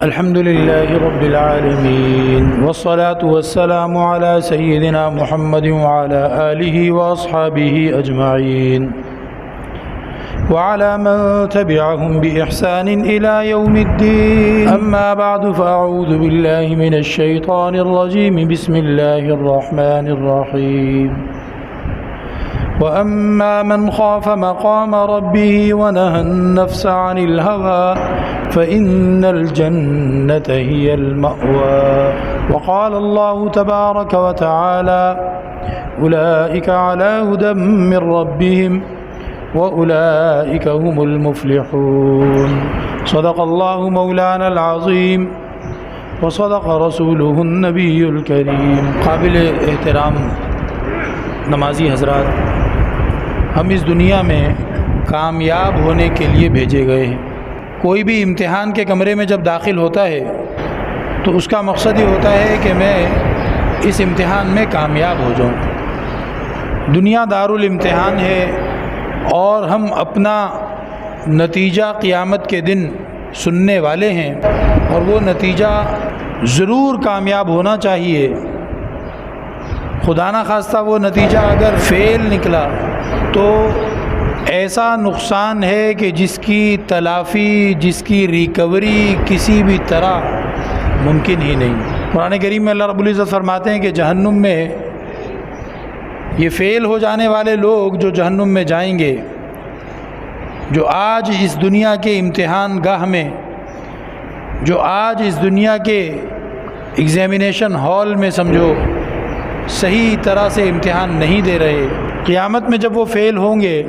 الحمد لله رب العالمين والصلاة والسلام على سيدنا محمد وعلى آله وأصحابه أجمعين وعلى من تبعهم بإحسان إلى يوم الدين. أما بعد فأعوذ بالله من الشيطان الرجيم. بسم الله الرحمن الرحيم. وأما من خاف مقام ربه ونهى النفس عن الهوى فإن الجنة هي المأوى. وقال الله تبارك وتعالى أولئك على هدى من ربهم وأولئك هم المفلحون. صدق الله مولانا العظيم وصدق رسوله النبي الكريم. قابل احترام نمازی حضرات، ہم اس دنیا میں کامیاب ہونے کے لیے بھیجے گئے ہیں. کوئی بھی امتحان کے کمرے میں جب داخل ہوتا ہے تو اس کا مقصد یہ ہوتا ہے کہ میں اس امتحان میں کامیاب ہو جاؤں. دنیا دارالامتحان ہے اور ہم اپنا نتیجہ قیامت کے دن سننے والے ہیں، اور وہ نتیجہ ضرور کامیاب ہونا چاہیے. خدا نہ خواستہ وہ نتیجہ اگر فیل نکلا تو ایسا نقصان ہے کہ جس کی تلافی، جس کی ریکوری کسی بھی طرح ممکن ہی نہیں. قرآن کریم میں اللہ رب العزت فرماتے ہیں کہ جہنم میں یہ فیل ہو جانے والے لوگ جو جہنم میں جائیں گے، جو آج اس دنیا کے امتحان گاہ میں، جو آج اس دنیا کے ایگزامینیشن ہال میں سمجھو صحیح طرح سے امتحان نہیں دے رہے، قیامت میں جب وہ فیل ہوں گے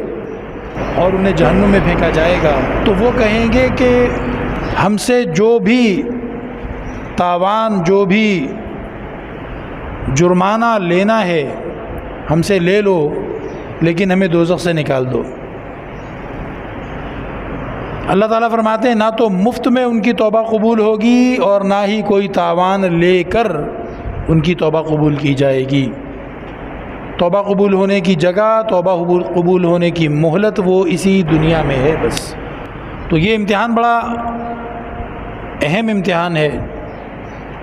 اور انہیں جہنم میں پھینکا جائے گا تو وہ کہیں گے کہ ہم سے جو بھی تاوان، جو بھی جرمانہ لینا ہے ہم سے لے لو، لیکن ہمیں دوزخ سے نکال دو. اللہ تعالیٰ فرماتے ہیں نہ تو مفت میں ان کی توبہ قبول ہوگی اور نہ ہی کوئی تاوان لے کر ان کی توبہ قبول کی جائے گی. توبہ قبول ہونے کی جگہ، توبہ قبول ہونے کی مہلت وہ اسی دنیا میں ہے بس. تو یہ امتحان بڑا اہم امتحان ہے.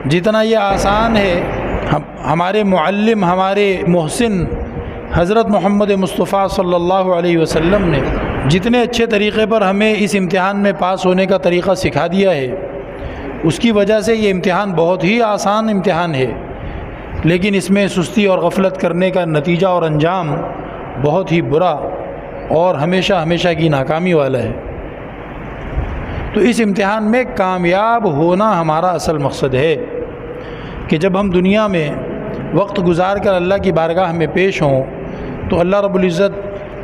جتنا یہ آسان ہے، ہمارے معلم، ہمارے محسن حضرت محمد مصطفیٰ صلی اللہ علیہ وسلم نے جتنے اچھے طریقے پر ہمیں اس امتحان میں پاس ہونے کا طریقہ سکھا دیا ہے، اس کی وجہ سے یہ امتحان بہت ہی آسان امتحان ہے، لیکن اس میں سستی اور غفلت کرنے کا نتیجہ اور انجام بہت ہی برا اور ہمیشہ ہمیشہ کی ناکامی والا ہے. تو اس امتحان میں کامیاب ہونا ہمارا اصل مقصد ہے کہ جب ہم دنیا میں وقت گزار کر اللہ کی بارگاہ میں پیش ہوں تو اللہ رب العزت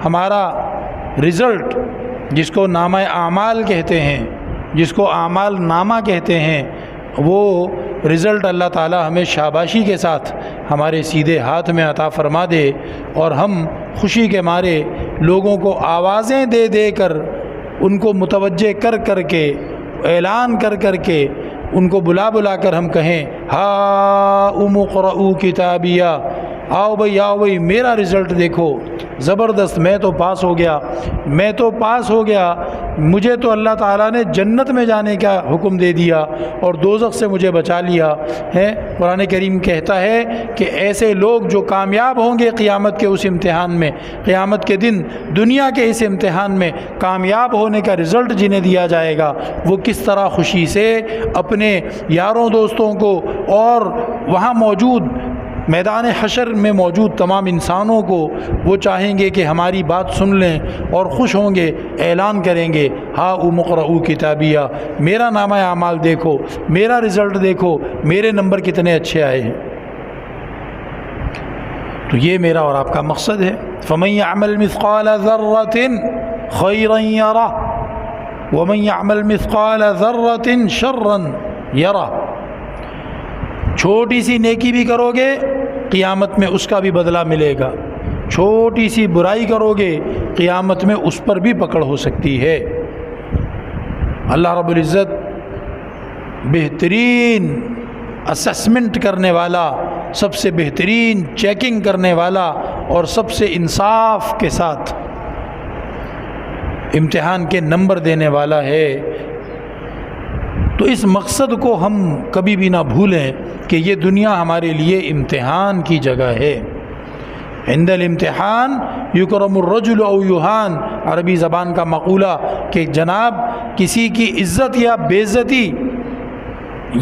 ہمارا رزلٹ، جس کو نامہ اعمال کہتے ہیں، جس کو اعمال نامہ کہتے ہیں، وہ رزلٹ اللہ تعالی ہمیں شاباشی کے ساتھ ہمارے سیدھے ہاتھ میں عطا فرما دے، اور ہم خوشی کے مارے لوگوں کو آوازیں دے دے کر، ان کو متوجہ کر کر کے، اعلان کر کر کے، ان کو بلا بلا کر ہم کہیں ہاؤم اقرؤوا کتابیہ، آؤ بھئی میرا رزلٹ دیکھو، زبردست، میں تو پاس ہو گیا، میں تو پاس ہو گیا، مجھے تو اللہ تعالیٰ نے جنت میں جانے کا حکم دے دیا اور دوزخ سے مجھے بچا لیا ہے. قرآن کریم کہتا ہے کہ ایسے لوگ جو کامیاب ہوں گے قیامت کے اس امتحان میں، قیامت کے دن دنیا کے اس امتحان میں کامیاب ہونے کا رزلٹ جنہیں دیا جائے گا، وہ کس طرح خوشی سے اپنے یاروں دوستوں کو اور وہاں موجود میدان حشر میں موجود تمام انسانوں کو وہ چاہیں گے کہ ہماری بات سن لیں اور خوش ہوں گے، اعلان کریں گے ہاؤم اقرؤوا کتابیہ، میرا نامہ اعمال دیکھو، میرا رزلٹ دیکھو، میرے نمبر کتنے اچھے آئے ہیں. تو یہ میرا اور آپ کا مقصد ہے. فمن يعمل مثقال ذرة خيرا يره ومن يعمل مثقال ذرة شرا يره. چھوٹی سی نیکی بھی کرو گے قیامت میں اس کا بھی بدلہ ملے گا، چھوٹی سی برائی کرو گے قیامت میں اس پر بھی پکڑ ہو سکتی ہے. اللہ رب العزت بہترین اسسمنٹ کرنے والا، سب سے بہترین چیکنگ کرنے والا اور سب سے انصاف کے ساتھ امتحان کے نمبر دینے والا ہے. تو اس مقصد کو ہم کبھی بھی نہ بھولیں کہ یہ دنیا ہمارے لیے امتحان کی جگہ ہے. عند الامتحان یکرم الرجل او یہان، عربی زبان کا مقولہ کہ جناب کسی کی عزت یا بے عزتی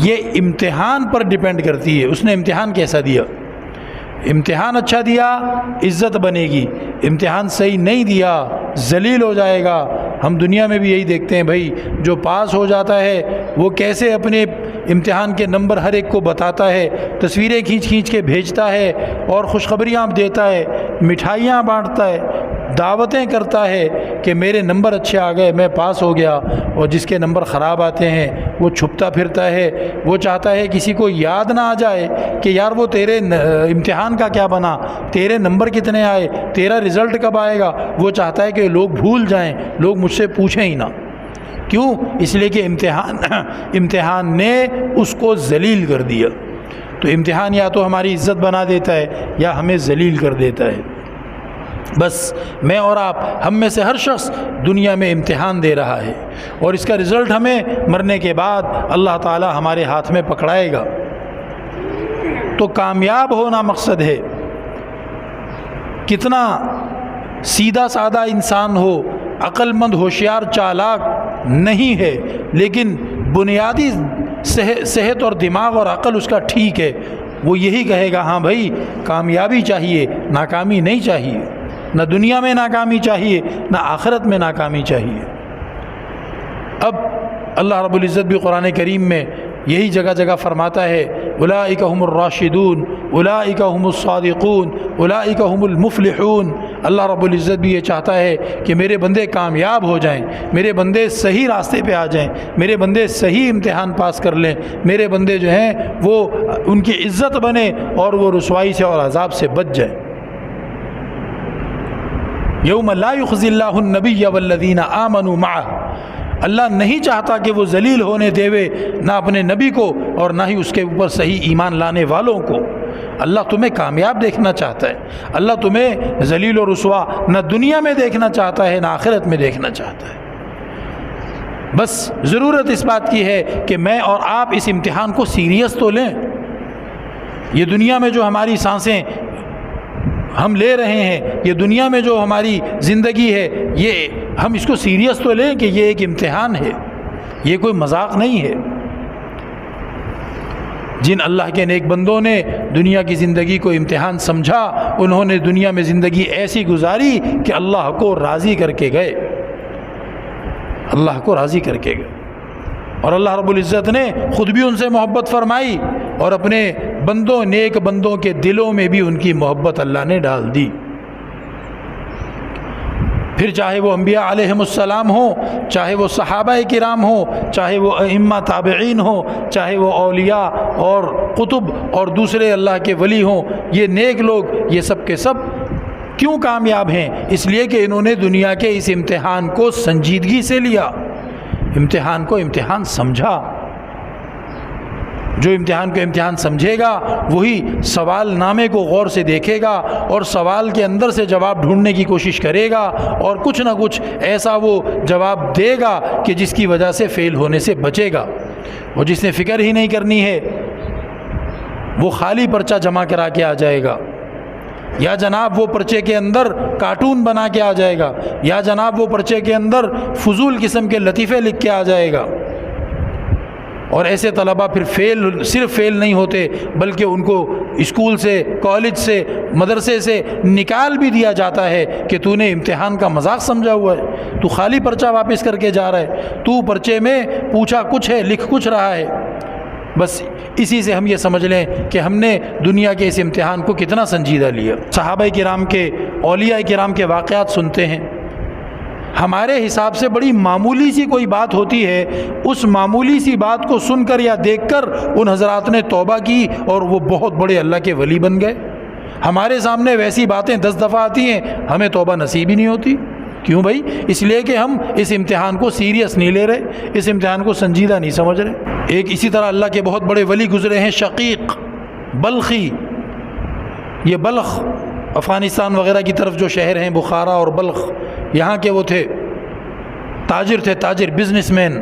یہ امتحان پر ڈیپینڈ کرتی ہے، اس نے امتحان کیسا دیا. امتحان اچھا دیا عزت بنے گی، امتحان صحیح نہیں دیا ذلیل ہو جائے گا. ہم دنیا میں بھی یہی دیکھتے ہیں بھائی، جو پاس ہو جاتا ہے وہ کیسے اپنے امتحان کے نمبر ہر ایک کو بتاتا ہے، تصویریں کھینچ کھینچ کے بھیجتا ہے اور خوشخبریاں دیتا ہے، مٹھائیاں بانٹتا ہے، دعوتیں کرتا ہے کہ میرے نمبر اچھے آ گئے، میں پاس ہو گیا. اور جس کے نمبر خراب آتے ہیں وہ چھپتا پھرتا ہے، وہ چاہتا ہے کسی کو یاد نہ آ جائے کہ یار وہ تیرے امتحان کا کیا بنا، تیرے نمبر کتنے آئے، تیرا رزلٹ کب آئے گا. وہ چاہتا ہے کہ لوگ بھول جائیں، لوگ مجھ سے پوچھیں ہی نہ. کیوں؟ اس لیے کہ امتحان نے اس کو ذلیل کر دیا. تو امتحان یا تو ہماری عزت بنا دیتا ہے یا ہمیں ذلیل کر دیتا ہے. بس میں اور آپ، ہم میں سے ہر شخص دنیا میں امتحان دے رہا ہے اور اس کا رزلٹ ہمیں مرنے کے بعد اللہ تعالی ہمارے ہاتھ میں پکڑائے گا. تو کامیاب ہونا مقصد ہے. کتنا سیدھا سادہ انسان ہو، عقل مند، ہوشیار، چالاک نہیں ہے، لیکن بنیادی صحت اور دماغ اور عقل اس کا ٹھیک ہے، وہ یہی کہے گا ہاں بھائی کامیابی چاہیے، ناکامی نہیں چاہیے. نہ دنیا میں ناکامی چاہیے، نہ آخرت میں ناکامی چاہیے. اب اللہ رب العزت بھی قرآن کریم میں یہی جگہ جگہ فرماتا ہے اولئک هم الراشدون، اولئک هم الصادقون، اولئک هم المفلحون. اللہ رب العزت بھی یہ چاہتا ہے کہ میرے بندے کامیاب ہو جائیں، میرے بندے صحیح راستے پہ آ جائیں، میرے بندے صحیح امتحان پاس کر لیں، میرے بندے جو ہیں وہ ان کی عزت بنے اور وہ رسوائی سے اور عذاب سے بچ جائیں. یوم لا یخزی اللہ النبی والذین آمنوا معہ. اللہ نہیں چاہتا کہ وہ ذلیل ہونے دیوے نہ اپنے نبی کو اور نہ ہی اس کے اوپر صحیح ایمان لانے والوں کو. اللہ تمہیں کامیاب دیکھنا چاہتا ہے. اللہ تمہیں ذلیل و رسوا نہ دنیا میں دیکھنا چاہتا ہے نہ آخرت میں دیکھنا چاہتا ہے. بس ضرورت اس بات کی ہے کہ میں اور آپ اس امتحان کو سیریس تو لیں. یہ دنیا میں جو ہماری سانسیں ہم لے رہے ہیں، یہ دنیا میں جو ہماری زندگی ہے، یہ ہم اس کو سیریس تو لیں کہ یہ ایک امتحان ہے، یہ کوئی مذاق نہیں ہے. جن اللہ کے نیک بندوں نے دنیا کی زندگی کو امتحان سمجھا، انہوں نے دنیا میں زندگی ایسی گزاری کہ اللہ کو راضی کر کے گئے، اللہ کو راضی کر کے گئے. اور اللہ رب العزت نے خود بھی ان سے محبت فرمائی اور اپنے بندوں، نیک بندوں کے دلوں میں بھی ان کی محبت اللہ نے ڈال دی. پھر چاہے وہ انبیاء علیہم السلام ہوں، چاہے وہ صحابہ کرام ہوں، چاہے وہ ائمہ تابعین ہوں، چاہے وہ اولیاء اور قطب اور دوسرے اللہ کے ولی ہوں، یہ نیک لوگ، یہ سب کے سب کیوں کامیاب ہیں؟ اس لیے کہ انہوں نے دنیا کے اس امتحان کو سنجیدگی سے لیا، امتحان کو امتحان سمجھا. جو امتحان کو امتحان سمجھے گا وہی سوال نامے کو غور سے دیکھے گا اور سوال کے اندر سے جواب ڈھونڈنے کی کوشش کرے گا اور کچھ نہ کچھ ایسا وہ جواب دے گا کہ جس کی وجہ سے فیل ہونے سے بچے گا. اور جس نے فکر ہی نہیں کرنی ہے وہ خالی پرچہ جمع کرا کے آ جائے گا، یا جناب وہ پرچے کے اندر کارٹون بنا کے آ جائے گا، یا جناب وہ پرچے کے اندر فضول قسم کے لطیفے لکھ کے آ جائے گا. اور ایسے طلباء پھر صرف فیل نہیں ہوتے بلکہ ان کو اسکول سے، کالج سے، مدرسے سے نکال بھی دیا جاتا ہے کہ تو نے امتحان کا مذاق سمجھا ہوا ہے، تو خالی پرچہ واپس کر کے جا رہا ہے، تو پرچے میں پوچھا کچھ ہے، لکھ کچھ رہا ہے. بس اسی سے ہم یہ سمجھ لیں کہ ہم نے دنیا کے اس امتحان کو کتنا سنجیدہ لیا. صحابہ کرام کے، اولیاء کرام کے واقعات سنتے ہیں، ہمارے حساب سے بڑی معمولی سی کوئی بات ہوتی ہے، اس معمولی سی بات کو سن کر یا دیکھ کر ان حضرات نے توبہ کی اور وہ بہت بڑے اللہ کے ولی بن گئے. ہمارے سامنے ویسی باتیں 10 دفعہ آتی ہیں، ہمیں توبہ نصیب ہی نہیں ہوتی. کیوں بھائی؟ اس لیے کہ ہم اس امتحان کو سیریس نہیں لے رہے، اس امتحان کو سنجیدہ نہیں سمجھ رہے. ایک اسی طرح اللہ کے بہت بڑے ولی گزرے ہیں، شقیق بلخی. یہ بلخ افغانستان وغیرہ کی طرف جو شہر ہیں، بخارا اور بلخ، یہاں کے وہ تھے، تاجر تھے، تاجر، بزنس مین.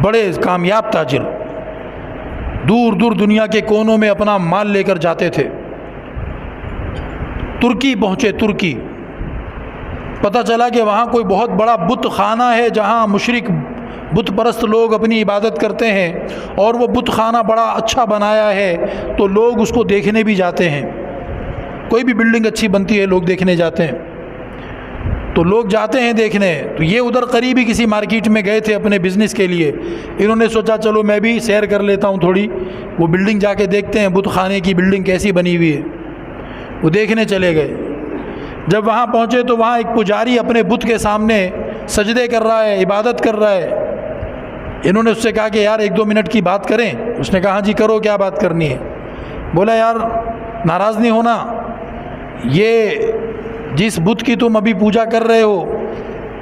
بڑے کامیاب تاجر، دور دور دنیا کے کونوں میں اپنا مال لے کر جاتے تھے۔ ترکی پہنچے، ترکی، پتہ چلا کہ وہاں کوئی بہت بڑا بت خانہ ہے جہاں مشرک بت پرست لوگ اپنی عبادت کرتے ہیں، اور وہ بت خانہ بڑا اچھا بنایا ہے تو لوگ اس کو دیکھنے بھی جاتے ہیں۔ کوئی بھی بلڈنگ اچھی بنتی ہے لوگ دیکھنے جاتے ہیں، تو لوگ جاتے ہیں دیکھنے۔ تو یہ ادھر قریبی کسی مارکیٹ میں گئے تھے اپنے بزنس کے لیے، انہوں نے سوچا چلو میں بھی سیر کر لیتا ہوں تھوڑی، وہ بلڈنگ جا کے دیکھتے ہیں بت خانے کی بلڈنگ کیسی بنی ہوئی ہے۔ وہ دیکھنے چلے گئے۔ جب وہاں پہنچے تو وہاں ایک پجاری اپنے بت کے سامنے سجدے کر رہا ہے، عبادت کر رہا ہے۔ انہوں نے اس سے کہا کہ یار 1-2 منٹ کی بات کریں؟ اس نے کہا ہاں جی کرو، کیا بات کرنی ہے؟ بولا یار ناراض نہیں ہونا، یہ جس بت کی تم ابھی پوجا کر رہے ہو،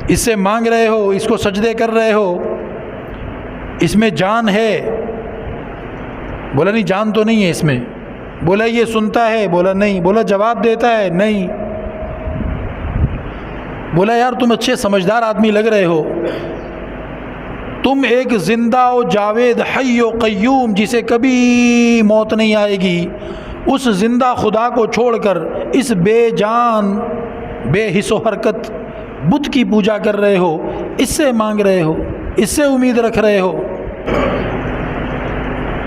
اس سے مانگ رہے ہو، اس کو سجدے کر رہے ہو، اس میں جان ہے؟ بولا نہیں جان تو نہیں ہے اس میں۔ بولا یہ سنتا ہے؟ بولا نہیں۔ بولا جواب دیتا ہے؟ نہیں۔ بولا یار تم اچھے سمجھدار آدمی لگ رہے ہو، تم ایک زندہ و جاوید حی و قیوم جسے کبھی موت نہیں آئے گی، اس زندہ خدا کو چھوڑ کر اس بے جان بے حس و حرکت بت کی پوجا کر رہے ہو، اس سے مانگ رہے ہو، اس سے امید رکھ رہے ہو،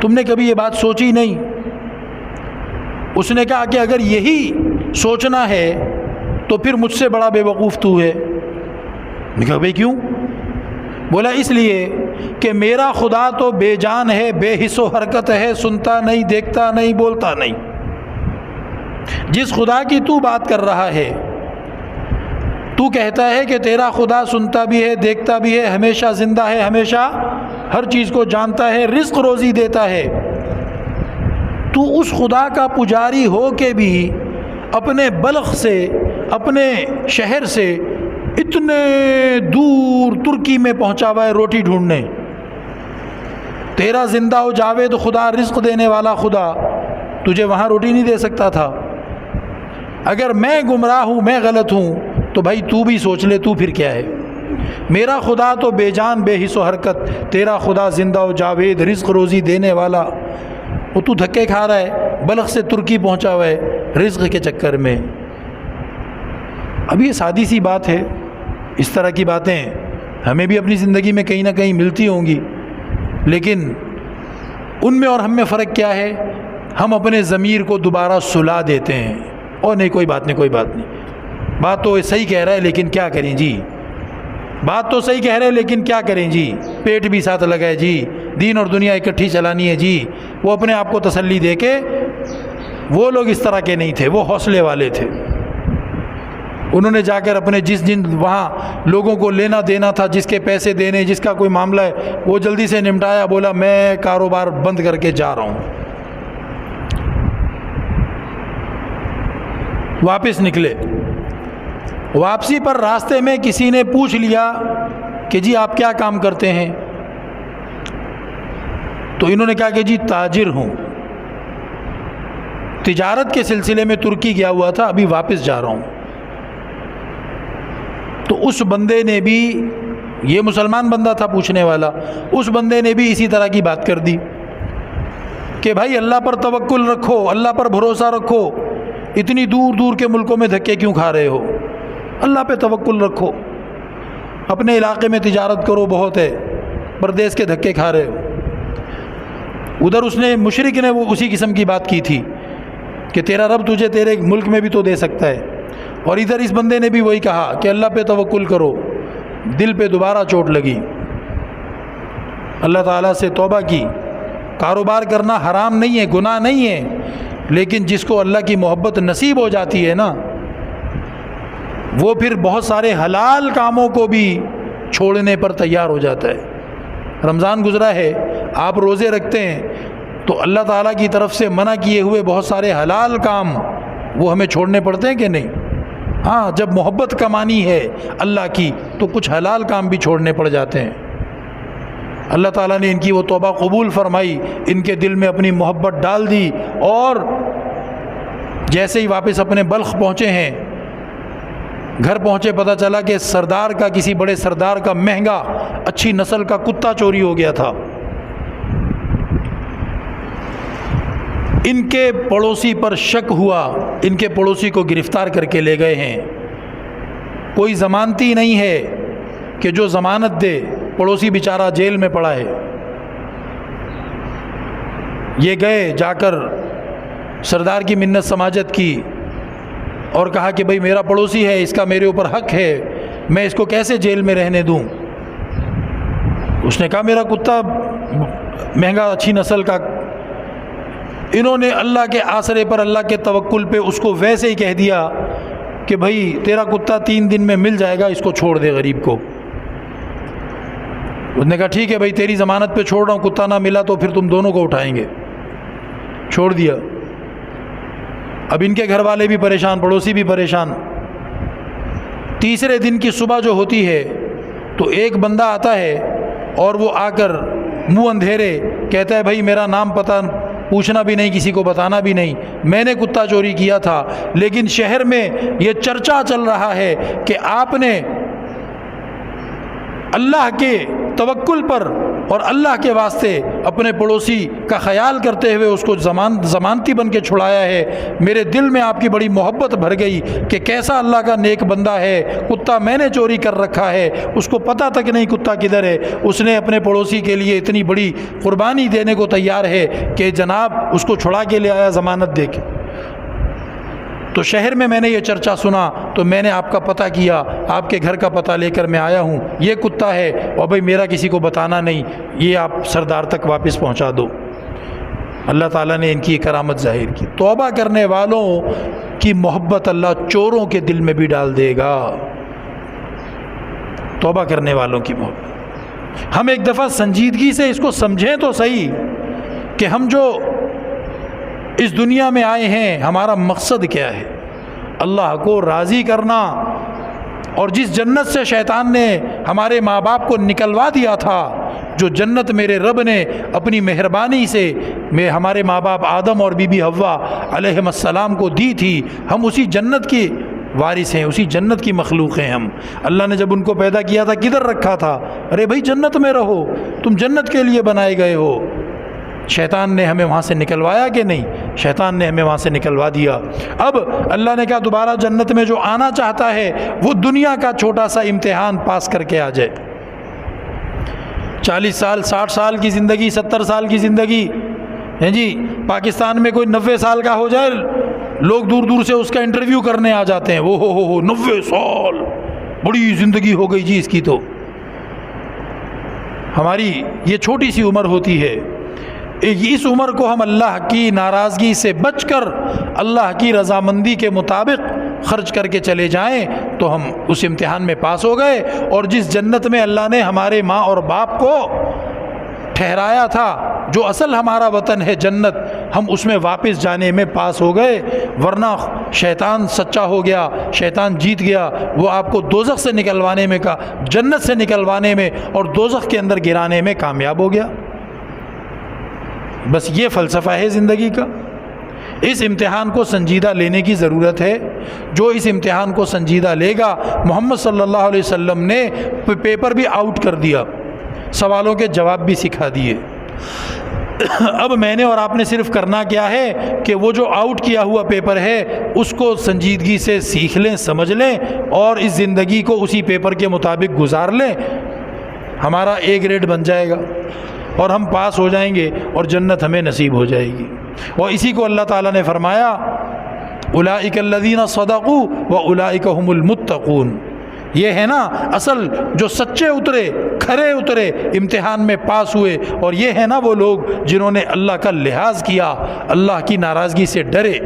تم نے کبھی یہ بات سوچی نہیں؟ اس نے کہا کہ اگر یہی سوچنا ہے تو پھر مجھ سے بڑا بے وقوف تو ہے۔ میں کہا بھائی کیوں؟ بولا اس لیے کہ میرا خدا تو بے جان ہے، بے حس و حرکت ہے، سنتا نہیں، دیکھتا نہیں، بولتا نہیں۔ جس خدا کی تو بات کر رہا ہے، تو کہتا ہے کہ تیرا خدا سنتا بھی ہے، دیکھتا بھی ہے، ہمیشہ زندہ ہے، ہمیشہ ہر چیز کو جانتا ہے، رزق روزی دیتا ہے، تو اس خدا کا پجاری ہو کے بھی اپنے بلخ سے، اپنے شہر سے اتنے دور ترکی میں پہنچا ہوا ہے روٹی ڈھونڈنے۔ تیرا زندہ و جاوید خدا، رزق دینے والا خدا تجھے وہاں روٹی نہیں دے سکتا تھا؟ اگر میں گمراہ ہوں، میں غلط ہوں، تو بھائی تو بھی سوچ لے تو پھر کیا ہے۔ میرا خدا تو بے جان بے حس و حرکت، تیرا خدا زندہ و جاوید، رزق روزی دینے والا، وہ تو دھکے کھا رہا ہے، بلخ سے ترکی پہنچا ہوا ہے رزق کے چکر میں۔ اب یہ سادی سی بات ہے، اس طرح کی باتیں ہمیں بھی اپنی زندگی میں کہیں نہ کہیں ملتی ہوں گی، لیکن ان میں اور ہم میں فرق کیا ہے؟ ہم اپنے ضمیر کو دوبارہ سلا دیتے ہیں، اور نہیں کوئی بات نہیں، کوئی بات نہیں، بات تو صحیح کہہ رہا ہے لیکن کیا کریں جی، بات تو صحیح کہہ رہے لیکن کیا کریں جی، پیٹ بھی ساتھ لگا ہے جی، دین اور دنیا اکٹھی چلانی ہے جی۔ وہ اپنے آپ کو تسلی دے کے، وہ لوگ اس طرح کے نہیں تھے، وہ حوصلے والے تھے۔ انہوں نے جا کر اپنے جن وہاں لوگوں کو لینا دینا تھا، جس کے پیسے دینے، جس کا کوئی معاملہ ہے، وہ جلدی سے نمٹایا، بولا میں کاروبار بند کر کے جا رہا ہوں۔ واپس نکلے، واپسی پر راستے میں کسی نے پوچھ لیا کہ جی آپ کیا کام کرتے ہیں؟ تو انہوں نے کہا کہ جی تاجر ہوں، تجارت کے سلسلے میں ترکی گیا ہوا تھا، ابھی واپس جا رہا ہوں۔ تو اس بندے نے بھی، یہ مسلمان بندہ تھا پوچھنے والا، اس بندے نے بھی اسی طرح کی بات کر دی کہ بھائی اللہ پر توکل رکھو، اللہ پر بھروسہ رکھو، اتنی دور دور کے ملکوں میں دھکے کیوں کھا رہے ہو؟ اللہ پہ توکل رکھو، اپنے علاقے میں تجارت کرو، بہت ہے، پردیس کے دھکے کھا رہے ہو۔ ادھر اس نے، مشرک نے، وہ اسی قسم کی بات کی تھی کہ تیرا رب تجھے تیرے ملک میں بھی تو دے سکتا ہے، اور ادھر اس بندے نے بھی وہی کہا کہ اللہ پہ توکل کرو۔ دل پہ دوبارہ چوٹ لگی، اللہ تعالیٰ سے توبہ کی۔ کاروبار کرنا حرام نہیں ہے، گناہ نہیں ہے، لیکن جس کو اللہ کی محبت نصیب ہو جاتی ہے نا، وہ پھر بہت سارے حلال کاموں کو بھی چھوڑنے پر تیار ہو جاتا ہے۔ رمضان گزرا ہے، آپ روزے رکھتے ہیں تو اللہ تعالیٰ کی طرف سے منع کیے ہوئے بہت سارے حلال کام وہ ہمیں چھوڑنے پڑتے ہیں کہ نہیں؟ ہاں، جب محبت کمانی ہے اللہ کی تو کچھ حلال کام بھی چھوڑنے پڑ جاتے ہیں۔ اللہ تعالیٰ نے ان کی وہ توبہ قبول فرمائی، ان کے دل میں اپنی محبت ڈال دی، اور جیسے ہی واپس اپنے بلخ پہنچے ہیں، گھر پہنچے پتہ چلا کہ سردار کا، کسی بڑے سردار کا مہنگا اچھی نسل کا کتا چوری ہو گیا تھا۔ ان کے پڑوسی پر شک ہوا، ان کے پڑوسی کو گرفتار کر کے لے گئے ہیں۔ کوئی ضمانتی نہیں ہے کہ جو ضمانت دے، پڑوسی بیچارہ جیل میں پڑا ہے۔ یہ گئے، جا کر سردار کی منت سماجت کی اور کہا کہ بھئی میرا پڑوسی ہے، اس کا میرے اوپر حق ہے، میں اس کو کیسے جیل میں رہنے دوں؟ اس نے کہا میرا کتا مہنگا اچھی نسل کا۔ انہوں نے اللہ کے آسرے پر، اللہ کے توکل پہ اس کو ویسے ہی کہہ دیا کہ بھئی تیرا کتا 3 دن میں مل جائے گا، اس کو چھوڑ دے غریب کو۔ اس نے کہا ٹھیک ہے بھئی تیری ضمانت پہ چھوڑ رہا ہوں، کتا نہ ملا تو پھر تم دونوں کو اٹھائیں گے۔ چھوڑ دیا۔ اب ان کے گھر والے بھی پریشان، پڑوسی بھی پریشان۔ تیسرے دن کی صبح جو ہوتی ہے تو ایک بندہ آتا ہے اور وہ آ کر منہ اندھیرے کہتا ہے بھئی میرا نام پتہ پوچھنا بھی نہیں، کسی کو بتانا بھی نہیں، میں نے کتا چوری کیا تھا، لیکن شہر میں یہ چرچا چل رہا ہے کہ آپ نے اللہ کے توکل پر اور اللہ کے واسطے اپنے پڑوسی کا خیال کرتے ہوئے اس کو ضمانتی بن کے چھڑایا ہے۔ میرے دل میں آپ کی بڑی محبت بھر گئی کہ کیسا اللہ کا نیک بندہ ہے، کتا میں نے چوری کر رکھا ہے، اس کو پتہ تک نہیں کتا کدھر ہے، اس نے اپنے پڑوسی کے لیے اتنی بڑی قربانی دینے کو تیار ہے کہ جناب اس کو چھڑا کے لے آیا ضمانت دے کے۔ تو شہر میں نے یہ چرچا سنا تو میں نے آپ کا پتہ کیا، آپ کے گھر کا پتہ لے کر میں آیا ہوں، یہ کتا ہے اور بھئی میرا کسی کو بتانا نہیں، یہ آپ سردار تک واپس پہنچا دو۔ اللہ تعالیٰ نے ان کی کرامت ظاہر کی۔ توبہ کرنے والوں کی محبت اللہ چوروں کے دل میں بھی ڈال دے گا۔ توبہ کرنے والوں کی محبت۔ ہم ایک دفعہ سنجیدگی سے اس کو سمجھیں تو صحیح کہ ہم جو اس دنیا میں آئے ہیں ہمارا مقصد کیا ہے، اللہ کو راضی کرنا۔ اور جس جنت سے شیطان نے ہمارے ماں باپ کو نکلوا دیا تھا، جو جنت میرے رب نے اپنی مہربانی سے ہمارے ماں باپ آدم اور بی بی حوا علیہم السلام کو دی تھی، ہم اسی جنت کی وارث ہیں، اسی جنت کی مخلوق ہیں ہم۔ اللہ نے جب ان کو پیدا کیا تھا کدھر رکھا تھا؟ ارے بھائی جنت میں رہو، تم جنت کے لیے بنائے گئے ہو۔ شیطان نے ہمیں وہاں سے نکلوایا کہ نہیں؟ شیطان نے ہمیں وہاں سے نکلوا دیا۔ اب اللہ نے کہا دوبارہ جنت میں جو آنا چاہتا ہے وہ دنیا کا چھوٹا سا امتحان پاس کر کے آ جائے۔ 40 سال 60 سال کی زندگی، 70 سال کی زندگی ہے جی، پاکستان میں کوئی 90 سال کا ہو جائے لوگ دور دور سے اس کا انٹرویو کرنے آ جاتے ہیں، وہ ہو 90 سال بڑی زندگی ہو گئی جی اس کی۔ تو ہماری یہ چھوٹی سی عمر ہوتی ہے، اس عمر کو ہم اللہ کی ناراضگی سے بچ کر اللہ کی رضامندی کے مطابق خرچ کر کے چلے جائیں تو ہم اس امتحان میں پاس ہو گئے۔ اور جس جنت میں اللہ نے ہمارے ماں اور باپ کو ٹھہرایا تھا، جو اصل ہمارا وطن ہے جنت، ہم اس میں واپس جانے میں پاس ہو گئے۔ ورنہ شیطان سچا ہو گیا، شیطان جیت گیا، وہ آپ کو دوزخ سے نکلوانے میں جنت سے نکلوانے میں اور دوزخ کے اندر گرانے میں کامیاب ہو گیا۔ بس یہ فلسفہ ہے زندگی کا۔ اس امتحان کو سنجیدہ لینے کی ضرورت ہے۔ جو اس امتحان کو سنجیدہ لے گا، محمد صلی اللہ علیہ وسلم نے پیپر بھی آؤٹ کر دیا، سوالوں کے جواب بھی سکھا دیے۔ اب میں نے اور آپ نے صرف کرنا کیا ہے کہ وہ جو آؤٹ کیا ہوا پیپر ہے اس کو سنجیدگی سے سیکھ لیں، سمجھ لیں اور اس زندگی کو اسی پیپر کے مطابق گزار لیں۔ ہمارا A گریڈ بن جائے گا اور ہم پاس ہو جائیں گے اور جنت ہمیں نصیب ہو جائے گی۔ اور اسی کو اللہ تعالیٰ نے فرمایا اولئک الذین صدقوا واولئک هم المتقون۔ یہ ہے نا اصل جو سچے اترے، کھرے اترے، امتحان میں پاس ہوئے، اور یہ ہے نا وہ لوگ جنہوں نے اللہ کا لحاظ کیا، اللہ کی ناراضگی سے ڈرے۔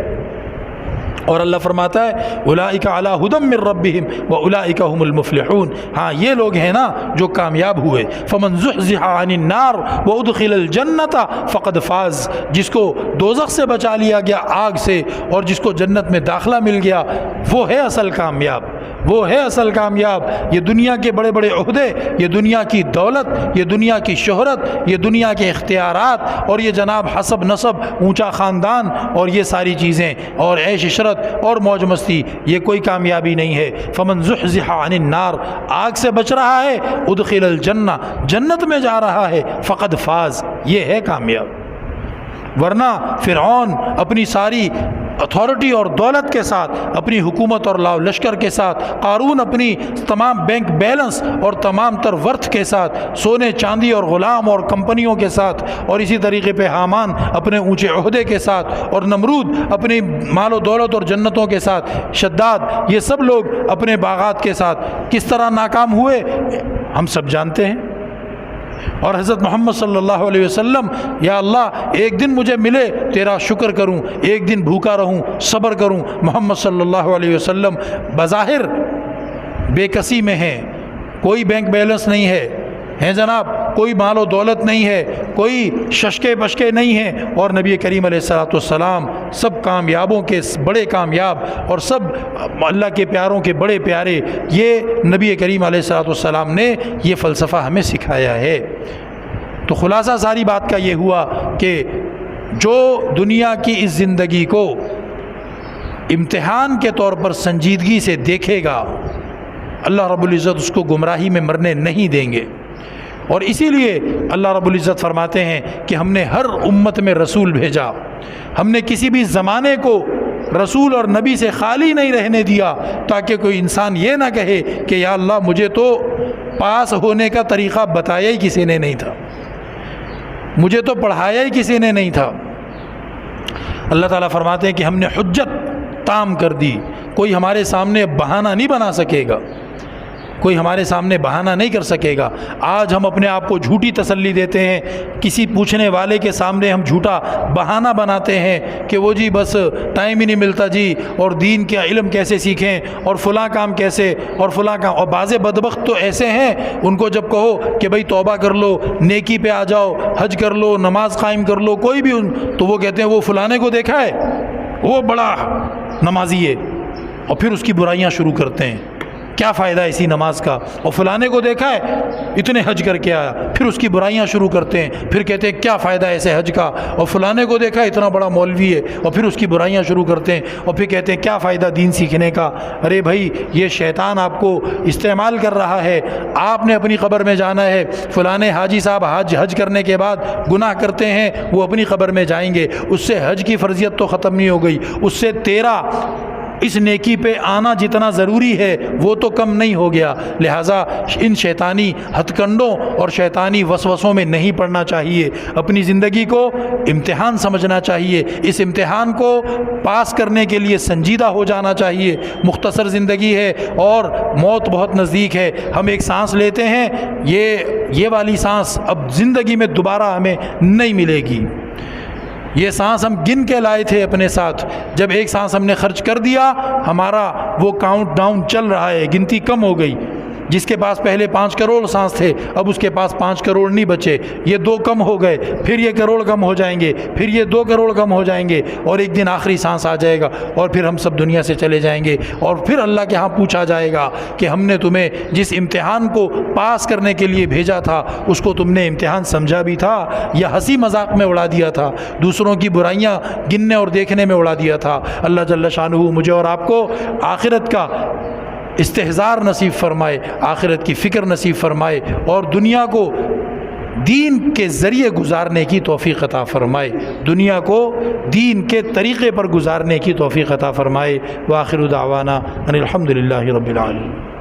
اور اللہ فرماتا ہے اولئک علی ھدی من ربہم واولئک ھم المفلحون۔ ہاں یہ لوگ ہیں نا جو کامیاب ہوئے۔ فمن زحزح عن النار وادخل الجنۃ فقد فاز۔ جس کو دوزخ سے بچا لیا گیا، آگ سے، اور جس کو جنت میں داخلہ مل گیا، وہ ہے اصل کامیاب۔ وہ ہے اصل کامیاب۔ یہ دنیا کے بڑے بڑے عہدے، یہ دنیا کی دولت، یہ دنیا کی شہرت، یہ دنیا کے اختیارات، اور یہ جناب حسب نسب، اونچا خاندان، اور یہ ساری چیزیں، اور عیش عشرت اور موج مستی، یہ کوئی کامیابی نہیں ہے۔ فمن زحزح عن النار، آگ سے بچ رہا ہے، ادخل الجنہ، جنت میں جا رہا ہے، فقد فاز، یہ ہے کامیاب۔ ورنہ فرعون اپنی ساری اتھارٹی اور دولت کے ساتھ، اپنی حکومت اور لاؤ لشکر کے ساتھ، قارون اپنی تمام بینک بیلنس اور تمام تر ورتھ کے ساتھ، سونے چاندی اور غلام اور کمپنیوں کے ساتھ، اور اسی طریقے پہ حامان اپنے اونچے عہدے کے ساتھ، اور نمرود اپنی مال و دولت اور جنتوں کے ساتھ، شداد، یہ سب لوگ اپنے باغات کے ساتھ کس طرح ناکام ہوئے ہم سب جانتے ہیں۔ اور حضرت محمد صلی اللہ علیہ وسلم، یا اللہ ایک دن مجھے ملے تیرا شکر کروں، ایک دن بھوکا رہوں صبر کروں۔ محمد صلی اللہ علیہ وسلم بظاہر بے کسی میں ہیں، کوئی بینک بیلنس نہیں ہے جناب، کوئی مال و دولت نہیں ہے، کوئی ششکے بشکے نہیں ہیں، اور نبی کریم علیہ الصلوۃ والسلام سب کامیابوں کے بڑے کامیاب، اور سب اللہ کے پیاروں کے بڑے پیارے۔ یہ نبی کریم علیہ الصلوۃ والسلام نے یہ فلسفہ ہمیں سکھایا ہے۔ تو خلاصہ ساری بات کا یہ ہوا کہ جو دنیا کی اس زندگی کو امتحان کے طور پر سنجیدگی سے دیکھے گا، اللہ رب العزت اس کو گمراہی میں مرنے نہیں دیں گے۔ اور اسی لیے اللہ رب العزت فرماتے ہیں کہ ہم نے ہر امت میں رسول بھیجا، ہم نے کسی بھی زمانے کو رسول اور نبی سے خالی نہیں رہنے دیا، تاکہ کوئی انسان یہ نہ کہے کہ یا اللہ مجھے تو پاس ہونے کا طریقہ بتایا ہی کسی نے نہیں تھا، مجھے تو پڑھایا ہی کسی نے نہیں تھا۔ اللہ تعالیٰ فرماتے ہیں کہ ہم نے حجت تام کر دی، کوئی ہمارے سامنے بہانہ نہیں بنا سکے گا، کوئی ہمارے سامنے بہانہ نہیں کر سکے گا۔ آج ہم اپنے آپ کو جھوٹی تسلی دیتے ہیں، کسی پوچھنے والے کے سامنے ہم جھوٹا بہانہ بناتے ہیں کہ وہ جی بس ٹائم ہی نہیں ملتا جی، اور دین کا علم کیسے سیکھیں، اور فلاں کام کیسے، اور فلاں کام۔ اور بعض بدبخت تو ایسے ہیں، ان کو جب کہو کہ بھئی توبہ کر لو، نیکی پہ آ جاؤ، حج کر لو، نماز قائم کر لو، کوئی بھی تو وہ کہتے ہیں وہ فلانے کو دیکھا ہے، وہ بڑا نمازی ہے، اور پھر اس کی برائیاں شروع کرتے ہیں۔ کیا فائدہ اسی نماز کا؟ اور فلانے کو دیکھا ہے اتنے حج کر کے آیا، پھر اس کی برائیاں شروع کرتے ہیں، پھر کہتے ہیں کیا فائدہ ایسے حج کا؟ اور فلانے کو دیکھا اتنا بڑا مولوی ہے، اور پھر اس کی برائیاں شروع کرتے ہیں، اور پھر کہتے ہیں کیا فائدہ دین سیکھنے کا؟ ارے بھائی یہ شیطان آپ کو استعمال کر رہا ہے، آپ نے اپنی قبر میں جانا ہے۔ فلانے حاجی صاحب حج کرنے کے بعد گناہ کرتے ہیں، وہ اپنی قبر میں جائیں گے، اس سے حج کی فرضیت تو ختم نہیں ہو گئی، اس سے تیرا اس نیکی پہ آنا جتنا ضروری ہے وہ تو کم نہیں ہو گیا۔ لہٰذا ان شیطانی ہتھ کنڈوں اور شیطانی وسوسوں میں نہیں پڑنا چاہیے، اپنی زندگی کو امتحان سمجھنا چاہیے، اس امتحان کو پاس کرنے کے لیے سنجیدہ ہو جانا چاہیے۔ مختصر زندگی ہے اور موت بہت نزدیک ہے، ہم ایک سانس لیتے ہیں، یہ والی سانس اب زندگی میں دوبارہ ہمیں نہیں ملے گی۔ یہ سانس ہم گن کے لائے تھے اپنے ساتھ، جب ایک سانس ہم نے خرچ کر دیا، ہمارا وہ کاؤنٹ ڈاؤن چل رہا ہے، گنتی کم ہو گئی۔ جس کے پاس پہلے 5 کروڑ سانس تھے، اب اس کے پاس 5 کروڑ نہیں بچے، یہ 2 کم ہو گئے، پھر یہ کروڑ کم ہو جائیں گے، پھر یہ 2 کروڑ کم ہو جائیں گے، اور ایک دن آخری سانس آ جائے گا، اور پھر ہم سب دنیا سے چلے جائیں گے، اور پھر اللہ کے ہاں پوچھا جائے گا کہ ہم نے تمہیں جس امتحان کو پاس کرنے کے لیے بھیجا تھا اس کو تم نے امتحان سمجھا بھی تھا یا ہنسی مذاق میں اڑا دیا تھا، دوسروں کی برائیاں گننے اور دیکھنے میں اڑا دیا تھا۔ اللہ جل شانہ مجھے اور آپ کو آخرت کا استحضار نصیب فرمائے، آخرت کی فکر نصیب فرمائے، اور دنیا کو دین کے ذریعے گزارنے کی توفیق عطا فرمائے، دنیا کو دین کے طریقے پر گزارنے کی توفیق عطا فرمائے۔ وآخر دعوانا ان الحمد للہ رب العالمین۔